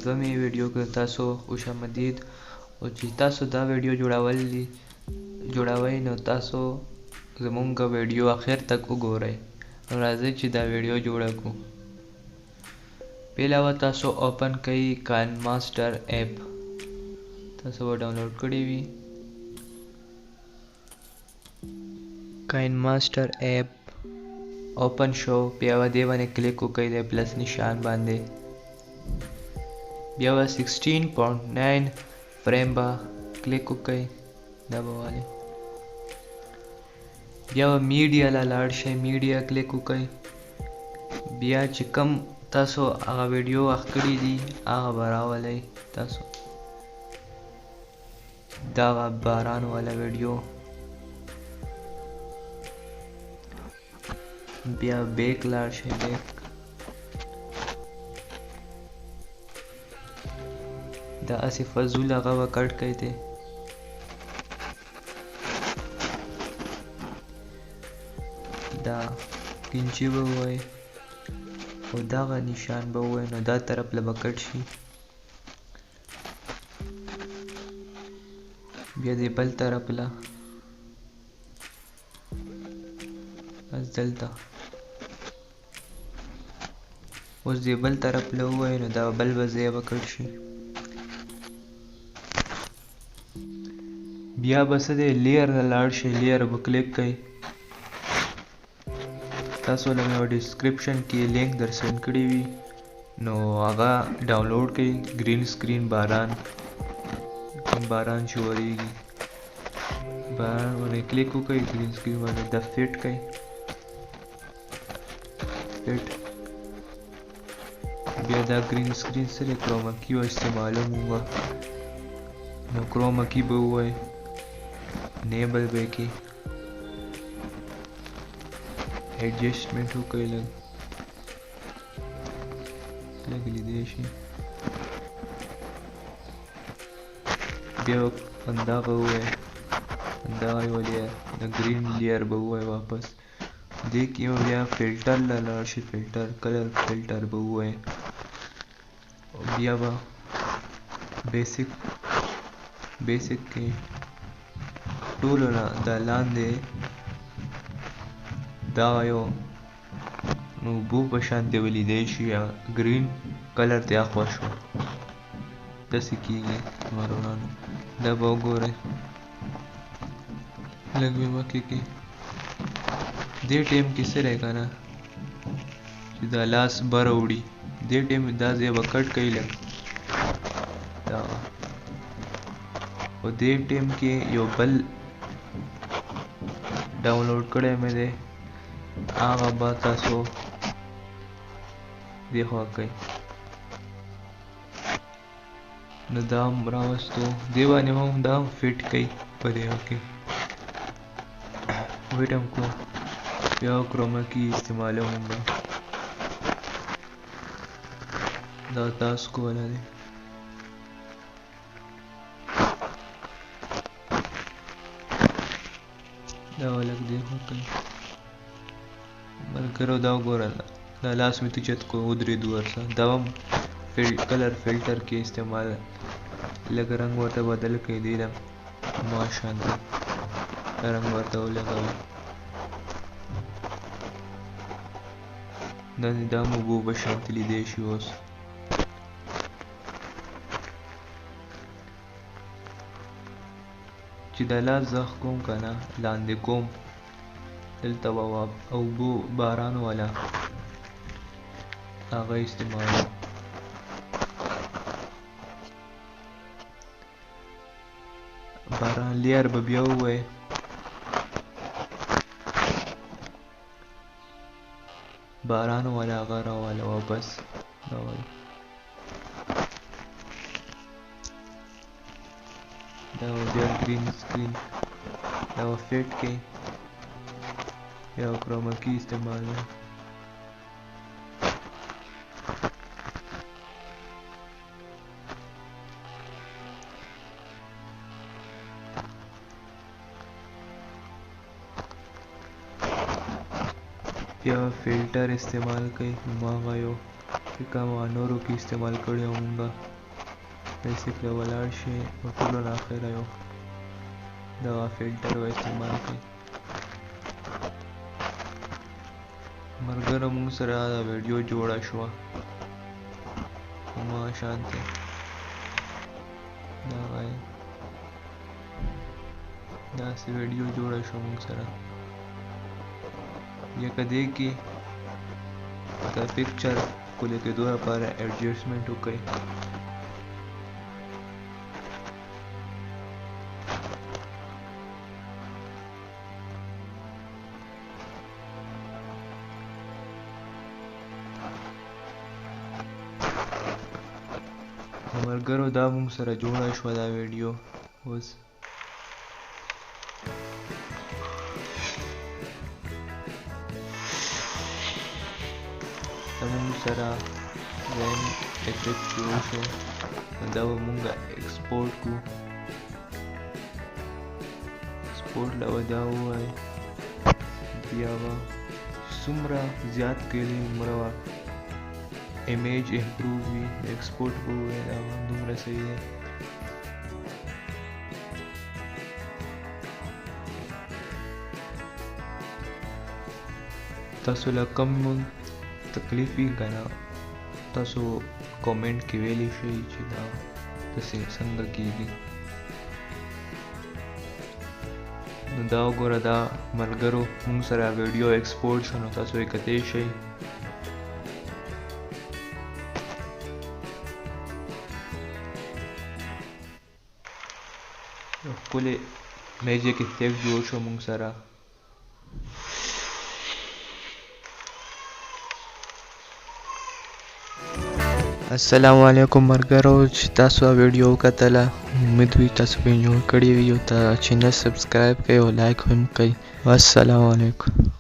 دومې ویډیو کې تاسو خوش آمدید. او چې تاسو دا ویډیو جوړوئ نو تاسو زمونږ ویډیو اخر تک وګورئ. نو راځئ چې دا ویډیو جوړه کړو. پهلا تاسو اوپن کړئ کاینماستر ایپ. تاسو به ډاونلوډ کړی وي. کاینماستر ایپ اوپن شو. بیا دې باندې کلیک وکړئ د پلس نشان باندې. بیا 16.9 فریم با کلیک وکړئ. دا به والي. بیا میډیا لاړ شئ. میډیا کلیک وکړئ. بیا چې کوم تاسو هغه ویډیو اخلي دي هغه به راولئ. تاسو دا باران والا ویډیو. بیا بیک لاړ شئ. بیک دا اسی فضول هغه به کټ کړئ دی. دا کینچی به ووایي او دغه نشان به ووایي نو دا طرف له به کټ شي. بیا د بل طرف له بس دلته اوس د بل طرف له ووایي نو دا بل به ځای به کټ شي. بیا به څه دی لیر ته لاړ شئ. لیر به کلیک کړئ. تاسو له مې ډسکرپشن کې لینک در سینډ کړی وي نو هغه ډاونلوډ کړئ. گرین سکرین باران چې ورېږي باران باندې کلیک وکړئ. گرین سکرین باندې د فټ کړئ. فټ بیا دا گرین سکرین سره کروما کی و استعمالومه نو کروما کی به ووایي انیبل به کې ایڈجسٹمنٹ وکړئ. لږ لیدی شي. بیا همدغه ووایي همدغه یې ولیا د ګرین لیر به ووایي واپس. دې کې بیا فلټر له لاړ شي. فلټر کلر فلټر به ووایي. بیا به بیسک کې ټولو نه د لاندې دا یو نو بو په شان دی ولیدی شي. ګرین کلر ته اخوا شو. داسې کېږي مارونانو. دا به وګورئ. لږ مې مخکې کې دې ټایم کې څه دی که نه چې دا لاس بره وړي. دې ټایم دا ځای به کټ کوي لږ دا. او دې ټایم کې یو بل ډاونلوډ کړی مې دی هغه به تاسو دې خوا کوئ. نو دا هم راوستو. دې باندې هم دا هم فټ کوي په دې کې ویټ هم کړو. بیا کروما کی استعمالوم به دا تاسو کولی دی. دا ولږ دی خوا کوي. ملګرو دا وګوره دا لاس مې توچت کو ودرېدو ورسره. دا هم کلر فلټر کې استعمال لږ رنګ ورته بدل کړئ. دی له ماشاءالله رنګ ورته ولګوئ. دا مو بو په شانتې لیدی شي. اوس چې دا لاس زخ کوم که نه لاندې کوم دلته به اوبو باران والا هغه استعمالوم. باران لیر به بیا ووایي. باران والا هغه راواله واپس راواله. دا بیا گرین سکرین دا فټ کوي. یا کروما کی استعمال ہے. یا فلٹر استعمال کئی ماغایو کم نورو کې استعمال کړی مونږه پیسې کله ولاړ شي او ټولو نه اخره یو دغه فلټر به استعمال کړي. ملګرو مونږ سره دا ویډیو جوړه شوه ما شانته داسې ویډیو جوړه شوه مونږ سره یکه دې کې دا پکچر ښکلی کېدو لپاره ایډجسټمنټ وکړئ. ملګرو دا مونږ سره جوړه شوه دا ویډیو اوس مونږ سره وین افیکټ جوړ شو دا به مونږ ایکسپورټ کړو. ایکسپورټ له به دا ووایي بیا به څومره زیات کړي هومره به امیج امپروو وي ایکسپورټ به ووایي دا به دومره صحیح دی. تاسو له کوم تکلیف وي که نه تاسو کومنټ کې ویلی شئ چې دا داسې څنګه کېږي. نو دا وګوره دا ملګرو مونږ سره ویډیو ایکسپورټ شو نو تاسو یې کتی شئ. ښکلی میجیک افیکټ جوړ شو مونږ سره. السلام علیکم ملګرو چې تاسو ویډیو وکتله امید وي تاسو به انجوی کړی وي او چینل سبسکرایب کړئ او لایک هم کړئ. السلام علیکم.